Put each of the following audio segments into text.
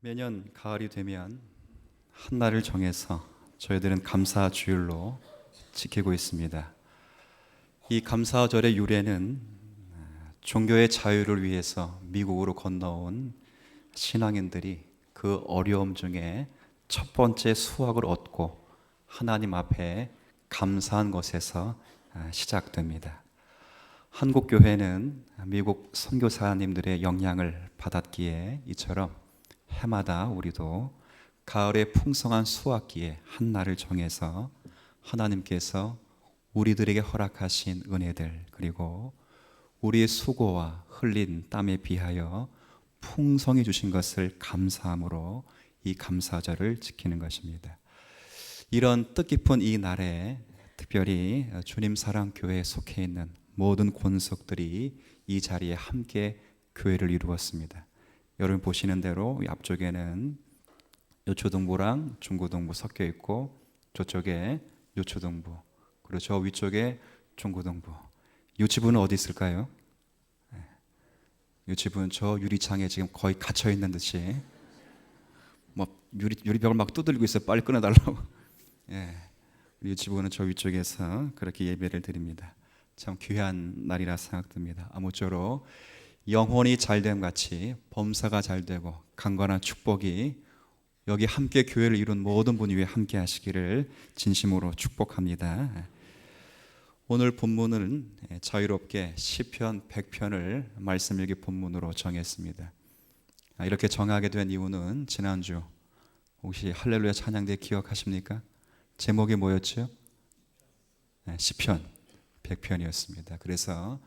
매년 가을이 되면 한날을 정해서 저희들은 감사 주일로 지키고 있습니다. 이 감사절의 유래는 종교의 자유를 위해서 미국으로 건너온 신앙인들이 그 어려움 중에 첫 번째 수확을 얻고 하나님 앞에 감사한 것에서 시작됩니다. 한국 교회는 미국 선교사님들의 영향을 받았기에 이처럼 해마다 우리도 가을의 풍성한 수확기에 한 날을 정해서 하나님께서 우리들에게 허락하신 은혜들, 그리고 우리의 수고와 흘린 땀에 비하여 풍성히 주신 것을 감사함으로 이 감사절을 지키는 것입니다. 이런 뜻깊은 이 날에 특별히 주님 사랑 교회에 속해 있는 모든 권속들이 이 자리에 함께 교회를 이루었습니다. 여러분 보시는 대로 앞쪽에는 요초등부랑 중고등부 섞여 있고, 저쪽에 요초등부, 그리고 저 위쪽에 중고등부. 요집은 어디 있을까요? 요집은 저 유리창에 지금 거의 갇혀 있는 듯이 뭐 유리벽을 막 두들기고 있어요. 빨리 끊어달라고. 요집은 저 위쪽에서 그렇게 예배를 드립니다. 참 귀한 날이라 생각됩니다. 아무쪼록 영혼이 잘됨 같이 범사가 잘되고 강건한 축복이 여기 함께 교회를 이룬 모든 분 위에 함께 하시기를 진심으로 축복합니다. 오늘 본문은 자유롭게 시편 100편을 말씀 일기 본문으로 정했습니다. 이렇게 정하게 된 이유는 지난주 혹시 할렐루야 찬양대 기억하십니까? 제목이 뭐였죠? 시편 100편이었습니다. 그래서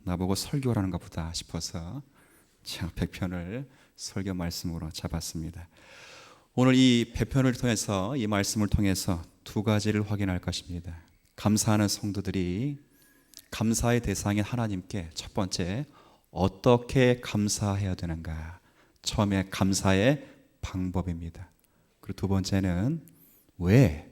나보고 설교를 하는가 보다 싶어서 제가 100편을 설교 말씀으로 잡았습니다. 오늘 이 100편을 통해서, 이 말씀을 통해서 두 가지를 확인할 것입니다. 감사하는 성도들이 감사의 대상인 하나님께 첫 번째 어떻게 감사해야 되는가, 처음에 감사의 방법입니다. 그리고 두 번째는 왜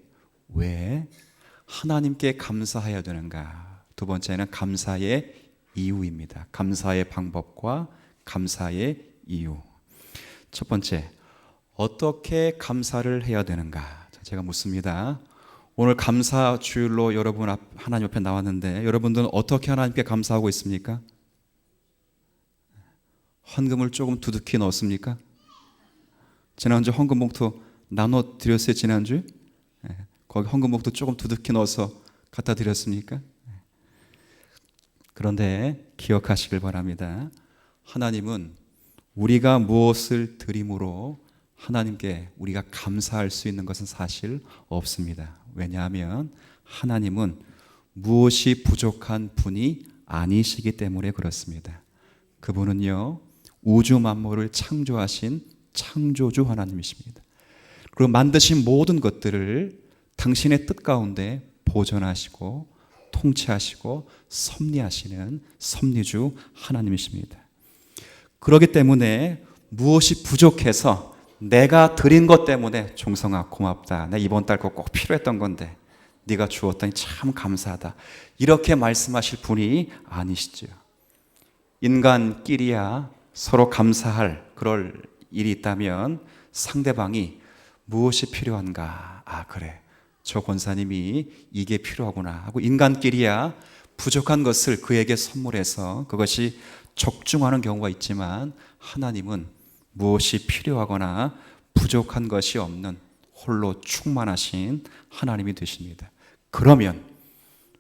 하나님께 감사해야 되는가, 두 번째는 감사의 이유입니다. 감사의 방법과 감사의 이유. 첫 번째, 어떻게 감사를 해야 되는가? 제가 묻습니다. 오늘 감사 주일로 여러분 하나님 앞에 나왔는데 여러분들은 어떻게 하나님께 감사하고 있습니까? 헌금을 조금 두둑히 넣었습니까? 지난주 헌금 봉투 나눠 드렸어요. 지난주 거기 헌금 봉투 조금 두둑히 넣어서 갖다 드렸습니까? 그런데 기억하시길 바랍니다. 하나님은 우리가 무엇을 드림으로 하나님께 우리가 감사할 수 있는 것은 사실 없습니다. 왜냐하면 하나님은 무엇이 부족한 분이 아니시기 때문에 그렇습니다. 그분은요, 우주 만물을 창조하신 창조주 하나님이십니다. 그리고 만드신 모든 것들을 당신의 뜻 가운데 보존하시고 통치하시고 섭리하시는 섭리주 하나님이십니다. 그렇기 때문에 무엇이 부족해서 내가 드린 것 때문에 종성아 고맙다, 내 이번 달 꼭 필요했던 건데 네가 주었더니 참 감사하다, 이렇게 말씀하실 분이 아니시죠. 인간끼리야 서로 감사할 그럴 일이 있다면 상대방이 무엇이 필요한가, 그래 저 권사님이 이게 필요하구나 하고 인간끼리야 부족한 것을 그에게 선물해서 그것이 적중하는 경우가 있지만, 하나님은 무엇이 필요하거나 부족한 것이 없는 홀로 충만하신 하나님이 되십니다. 그러면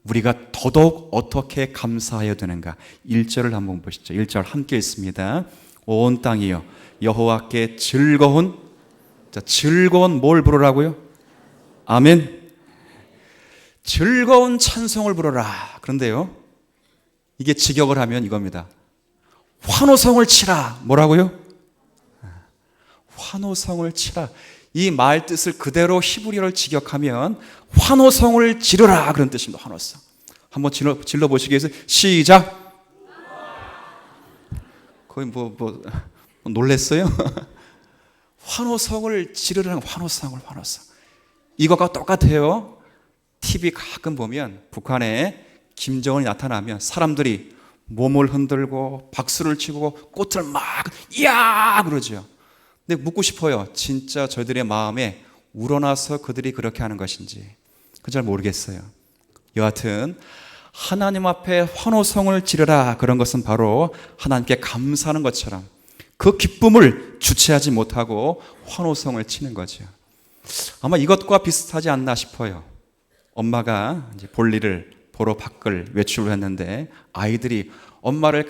우리가 더더욱 어떻게 감사해야 되는가? 1절을 한번 보시죠. 1절 함께 읽습니다. 온 땅이여 여호와께 즐거운 뭘 부르라고요? 아멘. 즐거운 찬송을 부르라. 그런데요, 이게 직역을 하면 이겁니다. 환호성을 치라. 뭐라고요? 환호성을 치라. 이 말 뜻을 그대로 히브리어를 직역하면 환호성을 지르라, 그런 뜻입니다. 환호성. 한번 질러 보시기 위해서 시작. 거의 뭐 놀랬어요? 환호성을 지르라는 환호성. 이것과 똑같아요. TV 가끔 보면 북한에 김정은이 나타나면 사람들이 몸을 흔들고 박수를 치고 꽃을 막 이야 그러죠. 근데 묻고 싶어요. 진짜 저희들의 마음에 우러나서 그들이 그렇게 하는 것인지. 그건 잘 모르겠어요. 여하튼 하나님 앞에 환호성을 지르라, 그런 것은 바로 하나님께 감사하는 것처럼 그 기쁨을 주체하지 못하고 환호성을 치는 거죠. 아마 이것과 비슷하지 않나 싶어요. 엄마가 이제 볼일을 보러 밖을 외출을 했는데 아이들이 엄마를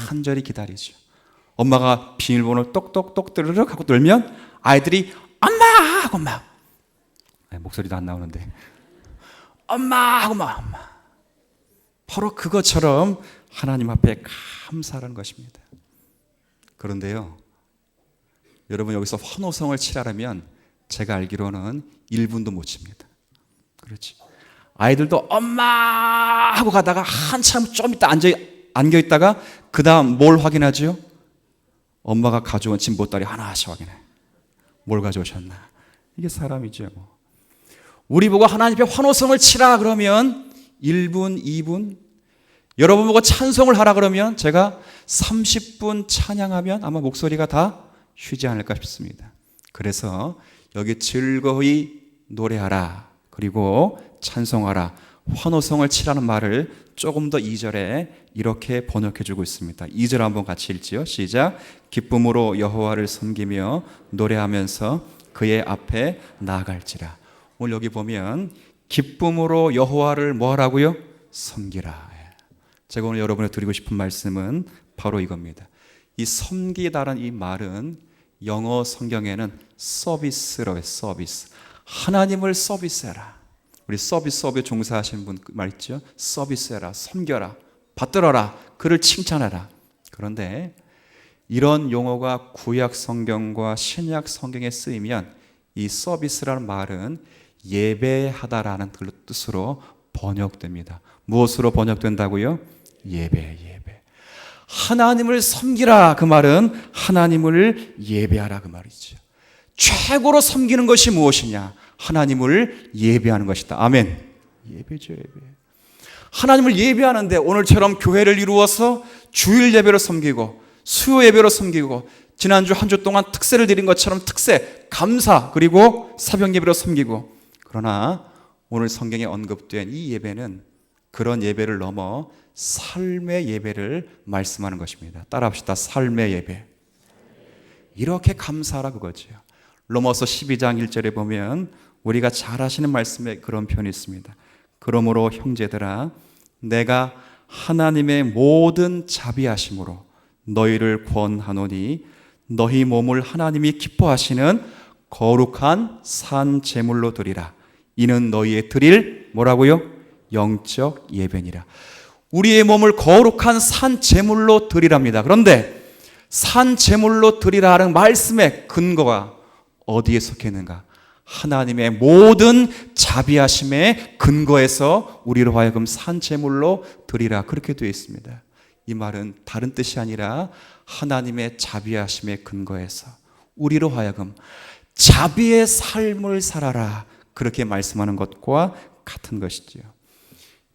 간절히 기다리죠. 엄마가 비밀번호를 똑똑똑 뜨르륵 하고 놀면 아이들이 엄마 하고 막, 목소리도 안 나오는데 엄마 하고 막, 엄마. 바로 그것처럼 하나님 앞에 감사하는 것입니다. 그런데요, 여러분, 여기서 환호성을 치라면 제가 알기로는 1분도 못 칩니다. 그렇지. 아이들도 엄마 하고 가다가 한참 좀 있다 안겨 있다가 그 다음 뭘 확인하죠? 엄마가 가져온 짐 보따리 하나씩 확인해. 뭘 가져오셨나? 이게 사람이죠. 우리 보고 하나님 앞에 환호성을 치라 그러면 1분, 2분, 여러분 보고 찬송을 하라 그러면 제가 30분 찬양하면 아마 목소리가 다 쉬지 않을까 싶습니다. 그래서 여기 즐거이 노래하라, 그리고 찬송하라, 환호성을 치라는 말을 조금 더 2절에 이렇게 번역해 주고 있습니다. 2절 한번 같이 읽지요. 시작. 기쁨으로 여호와를 섬기며 노래하면서 그의 앞에 나아갈지라. 오늘 여기 보면 기쁨으로 여호와를 뭐 하라고요? 섬기라. 제가 오늘 여러분에게 드리고 싶은 말씀은 바로 이겁니다. 이 섬기다라는 이 말은 영어 성경에는 서비스라고 해요. 서비스. 하나님을 서비스해라. 우리 서비스업에 종사하시는 분 말 있죠? 서비스해라, 섬겨라, 받들어라, 그를 칭찬해라. 그런데 이런 용어가 구약 성경과 신약 성경에 쓰이면 이 서비스라는 말은 예배하다라는 뜻으로 번역됩니다. 무엇으로 번역된다고요? 예배. 하나님을 섬기라, 그 말은 하나님을 예배하라, 그 말이죠. 최고로 섬기는 것이 무엇이냐? 하나님을 예배하는 것이다. 아멘. 예배죠, 예배. 하나님을 예배하는데 오늘처럼 교회를 이루어서 주일 예배로 섬기고 수요 예배로 섬기고 지난주 한 주 동안 특세를 드린 것처럼 특세, 감사, 그리고 새벽 예배로 섬기고, 그러나 오늘 성경에 언급된 이 예배는 그런 예배를 넘어 삶의 예배를 말씀하는 것입니다. 따라합시다. 삶의 예배. 이렇게 감사하라 그거죠. 로마서 12장 1절에 보면 우리가 잘 아시는 말씀에 그런 표현이 있습니다. 그러므로 형제들아, 내가 하나님의 모든 자비하심으로 너희를 권하노니 너희 몸을 하나님이 기뻐하시는 거룩한 산 제물로 드리라. 이는 너희의 드릴 뭐라고요? 영적 예배니라. 우리의 몸을 거룩한 산 제물로 드리랍니다. 그런데 산 제물로 드리라는 말씀의 근거가 어디에 속해 있는가? 하나님의 모든 자비하심의 근거에서 우리로 하여금 산 제물로 드리라, 그렇게 되어 있습니다. 이 말은 다른 뜻이 아니라 하나님의 자비하심의 근거에서 우리로 하여금 자비의 삶을 살아라, 그렇게 말씀하는 것과 같은 것이죠.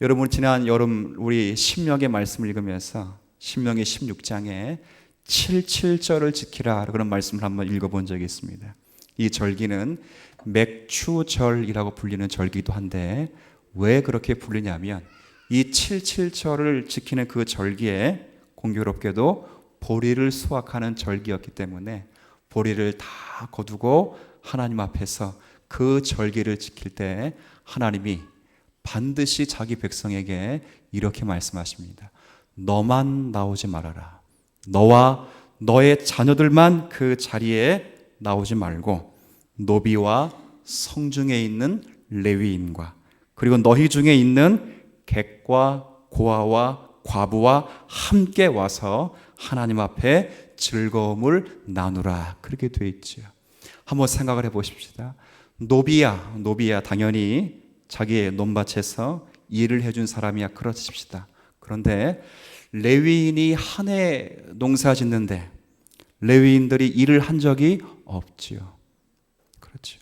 여러분, 지난 여름 우리 신명의 말씀을 읽으면서 신명기 16장에 77절을 지키라 그런 말씀을 한번 읽어본 적이 있습니다. 이 절기는 맥추절이라고 불리는 절기도 한데 왜 그렇게 불리냐면 이 77절을 지키는 그 절기에 공교롭게도 보리를 수확하는 절기였기 때문에 보리를 다 거두고 하나님 앞에서 그 절기를 지킬 때 하나님이 반드시 자기 백성에게 이렇게 말씀하십니다. 너만 나오지 말아라. 너와 너의 자녀들만 그 자리에 나오지 말고 노비와 성중에 있는 레위인과 그리고 너희 중에 있는 객과 고아와 과부와 함께 와서 하나님 앞에 즐거움을 나누라, 그렇게 되어 있죠. 한번 생각을 해보십시다. 노비야 당연히 자기의 논밭에서 일을 해준 사람이야, 그렇습시다. 그런데 레위인이 한 해 농사 짓는데 레위인들이 일을 한 적이 없지요. 그렇죠.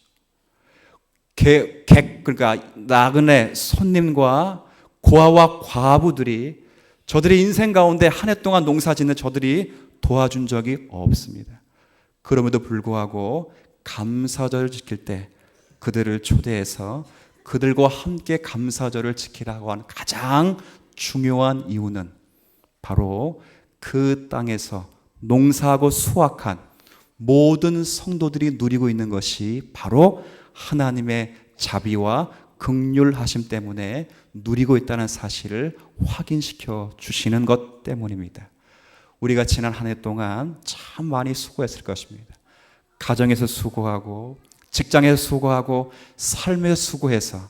그러니까 나그네 손님과 고아와 과부들이 저들의 인생 가운데 한 해 동안 농사 짓는 저들이 도와준 적이 없습니다. 그럼에도 불구하고 감사절을 지킬 때 그들을 초대해서 그들과 함께 감사절을 지키라고 하는 가장 중요한 이유는 바로 그 땅에서 농사하고 수확한 모든 성도들이 누리고 있는 것이 바로 하나님의 자비와 긍휼하심 때문에 누리고 있다는 사실을 확인시켜 주시는 것 때문입니다. 우리가 지난 한 해 동안 참 많이 수고했을 것입니다. 가정에서 수고하고 직장에서 수고하고 삶에서 수고해서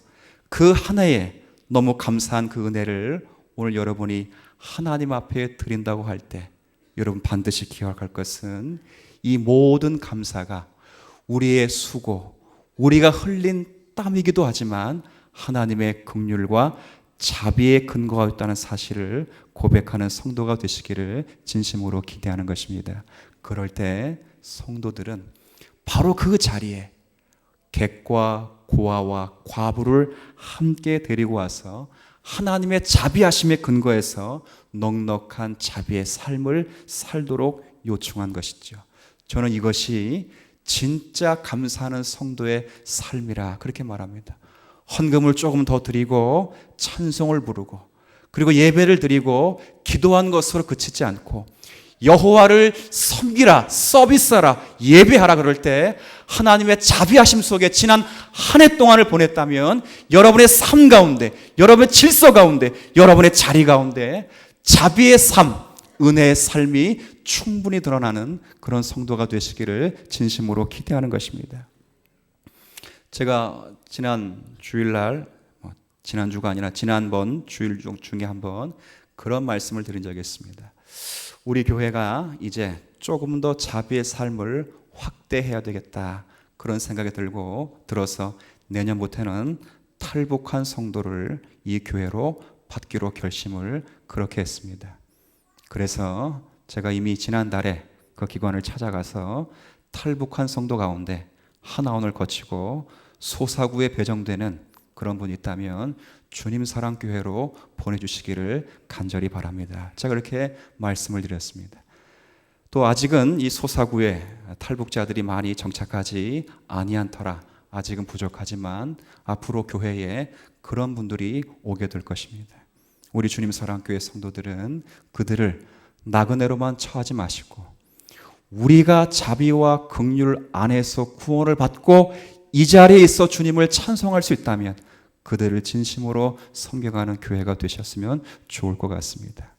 그 한 해에 너무 감사한 그 은혜를 오늘 여러분이 하나님 앞에 드린다고 할 때 여러분 반드시 기억할 것은 이 모든 감사가 우리의 수고, 우리가 흘린 땀이기도 하지만 하나님의 긍휼과 자비의 근거가 있다는 사실을 고백하는 성도가 되시기를 진심으로 기대하는 것입니다. 그럴 때 성도들은 바로 그 자리에 객과 고아와 과부를 함께 데리고 와서 하나님의 자비하심의 근거에서 넉넉한 자비의 삶을 살도록 요청한 것이죠. 저는 이것이 진짜 감사하는 성도의 삶이라 그렇게 말합니다. 헌금을 조금 더 드리고 찬송을 부르고 그리고 예배를 드리고 기도한 것으로 그치지 않고 여호와를 섬기라, 서비스하라, 예배하라 그럴 때 하나님의 자비하심 속에 지난 한 해 동안을 보냈다면 여러분의 삶 가운데, 여러분의 질서 가운데, 여러분의 자리 가운데 자비의 삶, 은혜의 삶이 충분히 드러나는 그런 성도가 되시기를 진심으로 기대하는 것입니다. 제가 지난 주일날, 지난주가 아니라 지난번 주일 중에 한번 그런 말씀을 드린 적이 있습니다. 우리 교회가 이제 조금 더 자비의 삶을 확대해야 되겠다 그런 생각이 들어서 내년부터는 탈북한 성도를 이 교회로 받기로 결심을 그렇게 했습니다. 그래서 제가 이미 지난달에 그 기관을 찾아가서 탈북한 성도 가운데 하나원을 거치고 소사구에 배정되는 그런 분이 있다면 주님 사랑교회로 보내주시기를 간절히 바랍니다. 제가 그렇게 말씀을 드렸습니다. 또 아직은 이 소사구에 탈북자들이 많이 정착하지 아니한 터라 아직은 부족하지만 앞으로 교회에 그런 분들이 오게 될 것입니다. 우리 주님 사랑교회 성도들은 그들을 나그네로만 처하지 마시고 우리가 자비와 긍휼 안에서 구원을 받고 이 자리에 있어 주님을 찬송할 수 있다면 그들을 진심으로 섬겨가는 교회가 되셨으면 좋을 것 같습니다.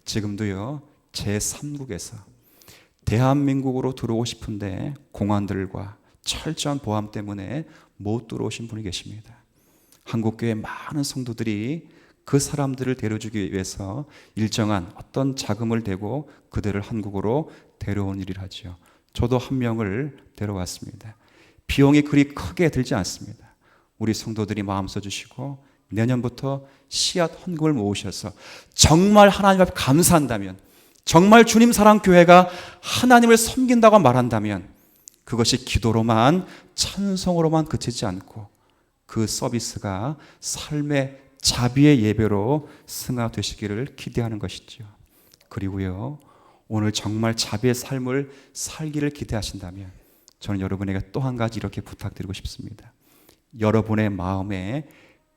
지금도요, 제3국에서 대한민국으로 들어오고 싶은데 공안들과 철저한 보안 때문에 못 들어오신 분이 계십니다. 한국교회 많은 성도들이 그 사람들을 데려주기 위해서 일정한 어떤 자금을 대고 그들을 한국으로 데려온 일을 하죠. 저도 한 명을 데려왔습니다. 비용이 그리 크게 들지 않습니다. 우리 성도들이 마음 써주시고 내년부터 씨앗 헌금을 모으셔서 정말 하나님 앞에 감사한다면, 정말 주님 사랑교회가 하나님을 섬긴다고 말한다면 그것이 기도로만, 찬송으로만 그치지 않고 그 서비스가 삶의 자비의 예배로 승화되시기를 기대하는 것이죠. 그리고요, 오늘 정말 자비의 삶을 살기를 기대하신다면 저는 여러분에게 또 한 가지 이렇게 부탁드리고 싶습니다. 여러분의 마음에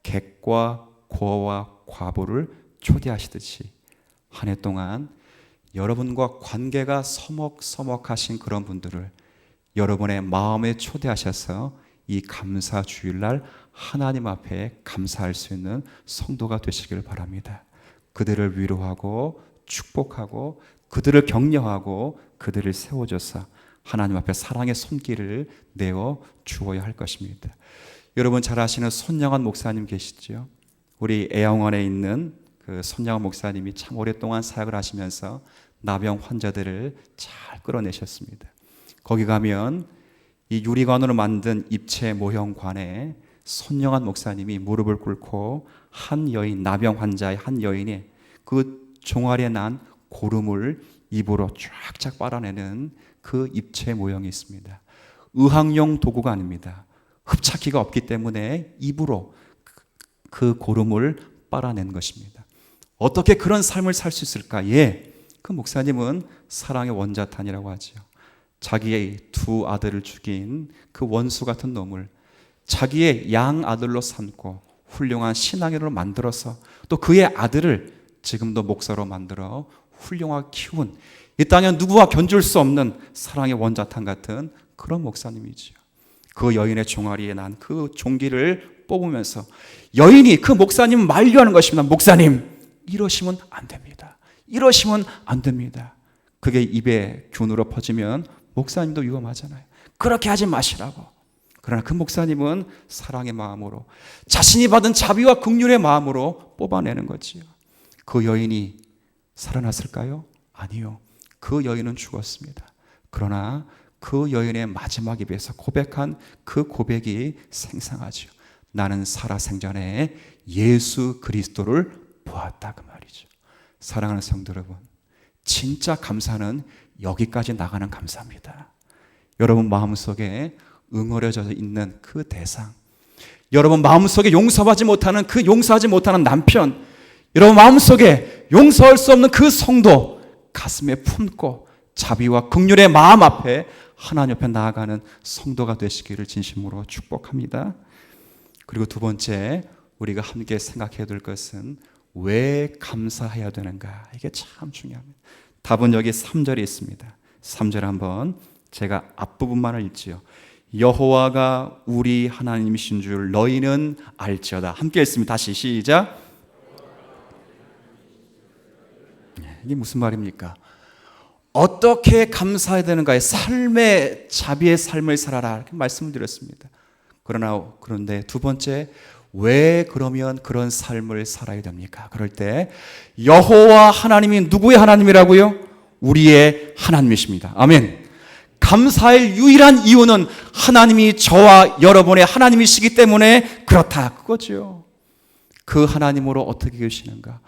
객과 고아와 과부를 초대하시듯이 한 해 동안 여러분과 관계가 서먹서먹하신 그런 분들을 여러분의 마음에 초대하셔서 이 감사 주일날 하나님 앞에 감사할 수 있는 성도가 되시길 바랍니다. 그들을 위로하고 축복하고 그들을 격려하고 그들을 세워줘서 하나님 앞에 사랑의 손길을 내어 주어야 할 것입니다. 여러분 잘 아시는 손영환 목사님 계시죠? 우리 애양원에 있는 그 손영환 목사님이 참 오랫동안 사역을 하시면서 나병 환자들을 잘 끌어내셨습니다. 거기 가면 이 유리관으로 만든 입체 모형관에 손영환 목사님이 무릎을 꿇고 한 여인, 나병 환자의 한 여인이 그 종아리에 난 고름을 입으로 쫙쫙 빨아내는 그 입체 모형이 있습니다. 의학용 도구가 아닙니다. 흡착기가 없기 때문에 입으로 그 고름을 빨아낸 것입니다. 어떻게 그런 삶을 살 수 있을까? 그 목사님은 사랑의 원자탄이라고 하죠. 자기의 두 아들을 죽인 그 원수 같은 놈을 자기의 양 아들로 삼고 훌륭한 신앙인으로 만들어서 또 그의 아들을 지금도 목사로 만들어 훌륭하게 키운 이 땅에 누구와 견줄 수 없는 사랑의 원자탄 같은 그런 목사님이지요. 그 여인의 종아리에 난 그 종기를 뽑으면서 여인이 그 목사님을 만류하는 것입니다. 목사님, 이러시면 안 됩니다. 이러시면 안 됩니다. 그게 입에 균으로 퍼지면 목사님도 위험하잖아요. 그렇게 하지 마시라고. 그러나 그 목사님은 사랑의 마음으로 자신이 받은 자비와 긍휼의 마음으로 뽑아내는 거지요. 그 여인이 살아났을까요? 아니요. 그 여인은 죽었습니다. 그러나 그 여인의 마지막 입에서 고백한 그 고백이 생생하죠. 나는 살아생전에 예수 그리스도를 보았다, 그 말이죠. 사랑하는 성도 여러분, 진짜 감사는 여기까지 나가는 감사입니다. 여러분 마음속에 응어려져 있는 그 대상, 여러분 마음속에 용서하지 못하는 그 용서하지 못하는 남편, 여러분 마음속에 용서할 수 없는 그 성도, 가슴에 품고 자비와 긍휼의 마음 앞에 하나님 옆에 나아가는 성도가 되시기를 진심으로 축복합니다. 그리고 두 번째, 우리가 함께 생각해야 될 것은 왜 감사해야 되는가? 이게 참 중요합니다. 답은 여기 3절에 있습니다. 3절 한번 제가 앞부분만을 읽지요. 여호와가 우리 하나님이신 줄 너희는 알지어다. 함께 읽습니다. 다시 시작. 이게 무슨 말입니까? 어떻게 감사해야 되는가에 삶의 자비의 삶을 살아라 이렇게 말씀을 드렸습니다. 그런데 두 번째, 왜 그러면 그런 삶을 살아야 됩니까? 그럴 때 여호와 하나님이 누구의 하나님이라고요? 우리의 하나님이십니다. 아멘. 감사할 유일한 이유는 하나님이 저와 여러분의 하나님이시기 때문에 그렇다, 그거죠. 그 하나님으로 어떻게 계시는가?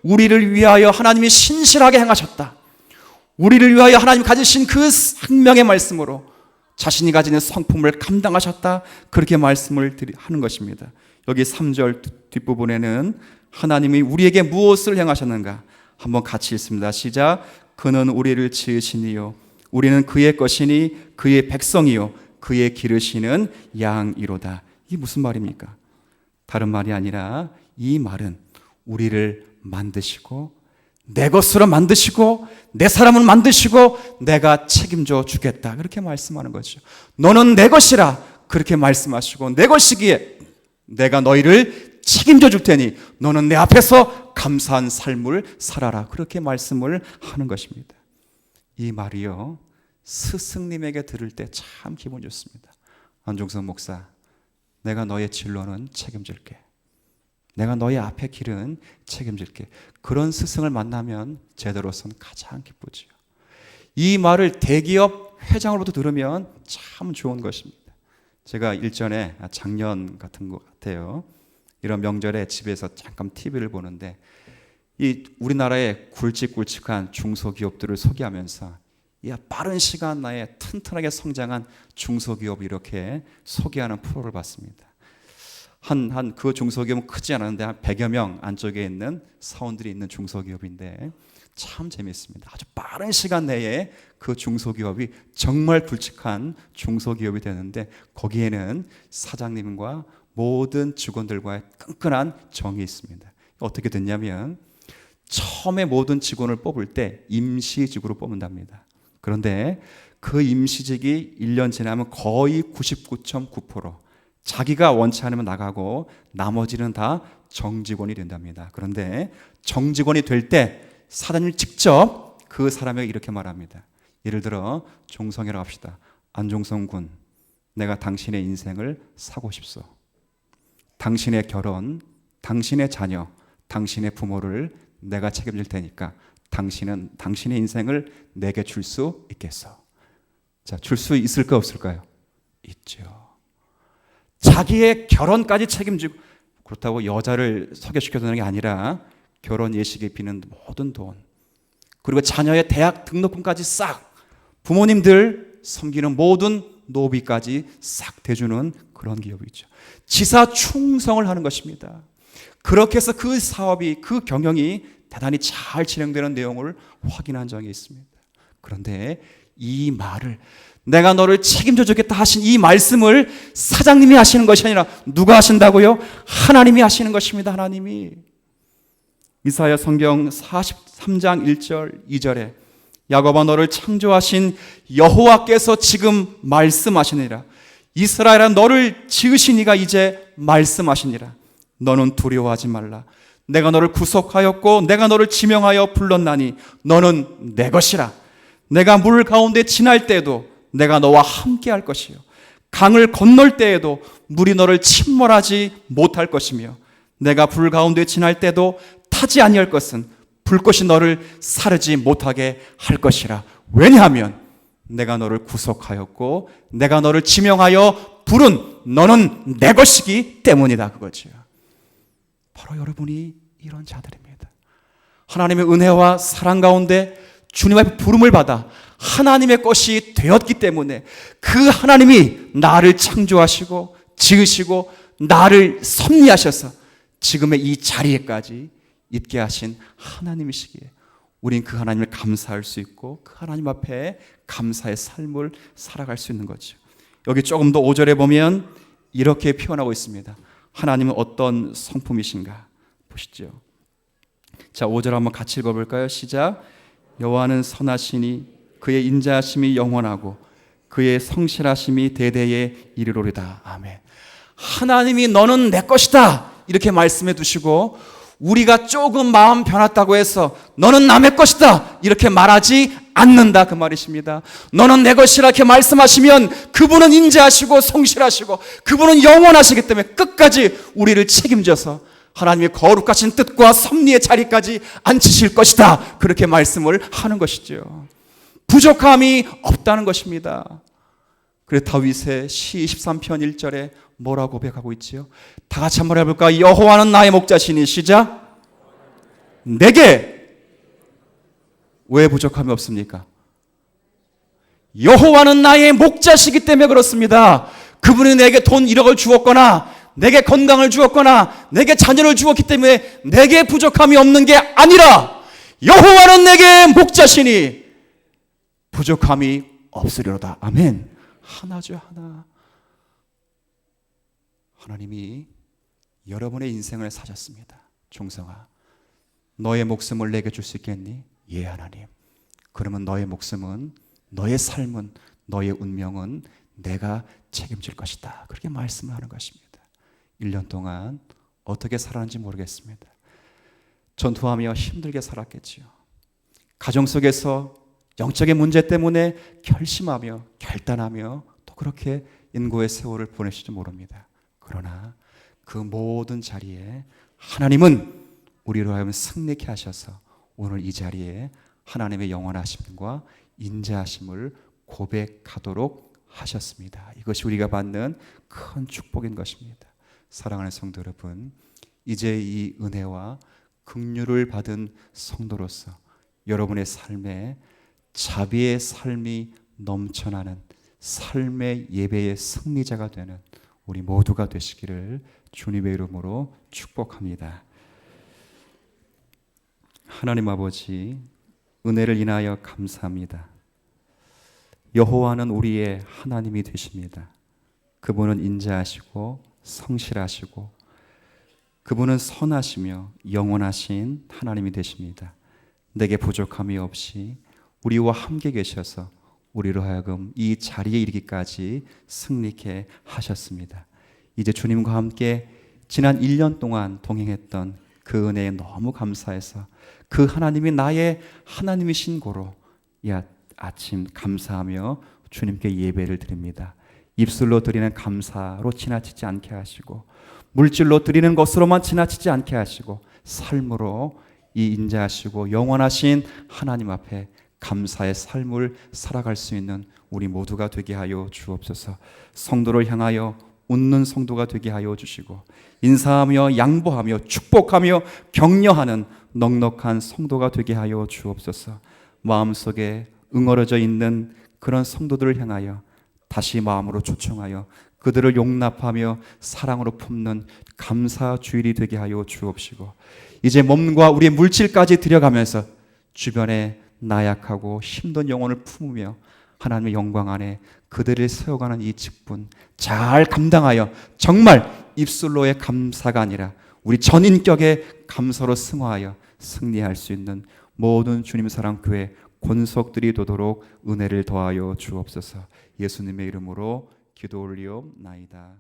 우리를 위하여 하나님이 신실하게 행하셨다. 우리를 위하여 하나님 가지신 그 생명의 말씀으로 자신이 가지는 성품을 감당하셨다, 그렇게 말씀을 하는 것입니다. 여기 3절 뒷부분에는 하나님이 우리에게 무엇을 행하셨는가 한번 같이 읽습니다. 시작. 그는 우리를 지으시니요 우리는 그의 것이니 그의 백성이요 그의 기르시는 양이로다. 이게 무슨 말입니까? 다른 말이 아니라 이 말은 우리를 만드시고 내 것으로 만드시고 내 사람을 만드시고 내가 책임져 주겠다, 그렇게 말씀하는 거죠. 너는 내 것이라 그렇게 말씀하시고 내 것이기에 내가 너희를 책임져 줄 테니 너는 내 앞에서 감사한 삶을 살아라, 그렇게 말씀을 하는 것입니다. 이 말이요 스승님에게 들을 때 참 기분 좋습니다. 안종석 목사, 내가 너의 진로는 책임질게. 내가 너의 앞에 길은 책임질게. 그런 스승을 만나면 제대로선 가장 기쁘지요. 이 말을 대기업 회장으로부터 들으면 참 좋은 것입니다. 제가 일전에 작년 같은 것 같아요. 이런 명절에 집에서 잠깐 TV를 보는데 이 우리나라의 굵직굵직한 중소기업들을 소개하면서 이 빠른 시간 내에 튼튼하게 성장한 중소기업을 이렇게 소개하는 프로를 봤습니다. 그 중소기업은 크지 않았는데 한 100여 명 안쪽에 있는 사원들이 있는 중소기업인데 참 재미있습니다. 아주 빠른 시간 내에 그 중소기업이 정말 굵직한 중소기업이 되는데 거기에는 사장님과 모든 직원들과의 끈끈한 정이 있습니다. 어떻게 됐냐면 처음에 모든 직원을 뽑을 때 임시직으로 뽑는답니다. 그런데 그 임시직이 1년 지나면 거의 99.9% 자기가 원치 않으면 나가고 나머지는 다 정직원이 된답니다. 그런데 정직원이 될 때 사장님이 직접 그 사람에게 이렇게 말합니다. 예를 들어 종성이라고 합시다. 안종성 군, 내가 당신의 인생을 사고 싶소. 당신의 결혼, 당신의 자녀, 당신의 부모를 내가 책임질 테니까 당신은 당신의 인생을 내게 줄 수 있겠어. 자, 줄 수 있을까 없을까요? 있죠. 자기의 결혼까지 책임지고, 그렇다고 여자를 소개시켜주는 게 아니라 결혼 예식에 비는 모든 돈, 그리고 자녀의 대학 등록금까지 싹, 부모님들 섬기는 모든 노비까지 싹 대주는 그런 기업이죠. 지사 충성을 하는 것입니다. 그렇게 해서 그 사업이, 그 경영이 대단히 잘 진행되는 내용을 확인한 적이 있습니다. 그런데 이 말을, 내가 너를 책임져 주겠다 하신 이 말씀을 사장님이 하시는 것이 아니라 누가 하신다고요? 하나님이 하시는 것입니다. 하나님이. 이사야 성경 43장 1절 2절에 야곱아 너를 창조하신 여호와께서 지금 말씀하시니라. 이스라엘아 너를 지으신 이가 이제 말씀하시니라. 너는 두려워하지 말라. 내가 너를 구속하였고 내가 너를 지명하여 불렀나니 너는 내 것이라. 내가 물 가운데 지날 때에도 내가 너와 함께 할 것이요 강을 건널 때에도 물이 너를 침몰하지 못할 것이며 내가 불 가운데 지날 때도 타지 아니할 것은 불꽃이 너를 사르지 못하게 할 것이라. 왜냐하면 내가 너를 구속하였고 내가 너를 지명하여 부른 너는 내 것이기 때문이다. 그거죠. 바로 여러분이 이런 자들입니다. 하나님의 은혜와 사랑 가운데 주님 앞에 부름을 받아 하나님의 것이 되었기 때문에 그 하나님이 나를 창조하시고 지으시고 나를 섭리하셔서 지금의 이 자리에까지 있게 하신 하나님이시기에 우린 그 하나님을 감사할 수 있고 그 하나님 앞에 감사의 삶을 살아갈 수 있는 거죠. 여기 조금 더 5절에 보면 이렇게 표현하고 있습니다. 하나님은 어떤 성품이신가 보시죠. 자, 5절 한번 같이 읽어볼까요? 시작. 여호와는 선하시니 그의 인자하심이 영원하고 그의 성실하심이 대대에 이르리로다. 아멘. 하나님이 너는 내 것이다 이렇게 말씀해 두시고 우리가 조금 마음 변했다고 해서 너는 남의 것이다 이렇게 말하지 않는다 그 말이십니다. 너는 내 것이라 이렇게 말씀하시면 그분은 인자하시고 성실하시고 그분은 영원하시기 때문에 끝까지 우리를 책임져서 하나님의 거룩하신 뜻과 섭리의 자리까지 앉히실 것이다 그렇게 말씀을 하는 것이죠. 부족함이 없다는 것입니다. 그래서 다윗의 시 23편 1절에 뭐라고 고백하고 있지요? 다 같이 한번 해볼까? 여호와는 나의 목자시니 시작. 내게 왜 부족함이 없습니까? 여호와는 나의 목자시기 때문에 그렇습니다. 그분이 내게 돈 1억을 주었거나 내게 건강을 주었거나 내게 자녀를 주었기 때문에 내게 부족함이 없는 게 아니라 여호와는 내게 목자시니 부족함이 없으리로다. 아멘. 하나죠, 하나. 하나님이 여러분의 인생을 사셨습니다. 종성아, 너의 목숨을 내게 줄 수 있겠니? 예, 하나님. 그러면 너의 목숨은, 너의 삶은, 너의 운명은 내가 책임질 것이다. 그렇게 말씀을 하는 것입니다. 1년 동안 어떻게 살았는지 모르겠습니다. 전투하며 힘들게 살았겠지요. 가정 속에서 영적인 문제 때문에 결심하며 결단하며 또 그렇게 인고의 세월을 보내실지 모릅니다. 그러나 그 모든 자리에 하나님은 우리로 하여금 승리케 하셔서 오늘 이 자리에 하나님의 영원하심과 인자하심을 고백하도록 하셨습니다. 이것이 우리가 받는 큰 축복인 것입니다. 사랑하는 성도 여러분, 이제 이 은혜와 긍휼을 받은 성도로서 여러분의 삶에 자비의 삶이 넘쳐나는 삶의 예배의 승리자가 되는 우리 모두가 되시기를 주님의 이름으로 축복합니다. 하나님 아버지, 은혜를 인하여 감사합니다. 여호와는 우리의 하나님이 되십니다. 그분은 인자하시고 성실하시고 그분은 선하시며 영원하신 하나님이 되십니다. 내게 부족함이 없이 우리와 함께 계셔서 우리로 하여금 이 자리에 이르기까지 승리케 하셨습니다. 이제 주님과 함께 지난 1년 동안 동행했던 그 은혜에 너무 감사해서 그 하나님이 나의 하나님이신 고로 이 아침 감사하며 주님께 예배를 드립니다. 입술로 드리는 감사로 지나치지 않게 하시고 물질로 드리는 것으로만 지나치지 않게 하시고 삶으로 이 인자하시고 영원하신 하나님 앞에 감사의 삶을 살아갈 수 있는 우리 모두가 되게 하여 주옵소서. 성도를 향하여 웃는 성도가 되게 하여 주시고 인사하며 양보하며 축복하며 격려하는 넉넉한 성도가 되게 하여 주옵소서. 마음속에 응어려져 있는 그런 성도들을 향하여 다시 마음으로 초청하여 그들을 용납하며 사랑으로 품는 감사 주일이 되게 하여 주옵시고 이제 몸과 우리의 물질까지 들여가면서 주변에 나약하고 힘든 영혼을 품으며 하나님의 영광 안에 그들을 세워가는 이 직분 잘 감당하여 정말 입술로의 감사가 아니라 우리 전인격의 감사로 승화하여 승리할 수 있는 모든 주님 사랑 교회 권속들이 되도록 은혜를 더하여 주옵소서. 예수님의 이름으로 기도 올리옵나이다.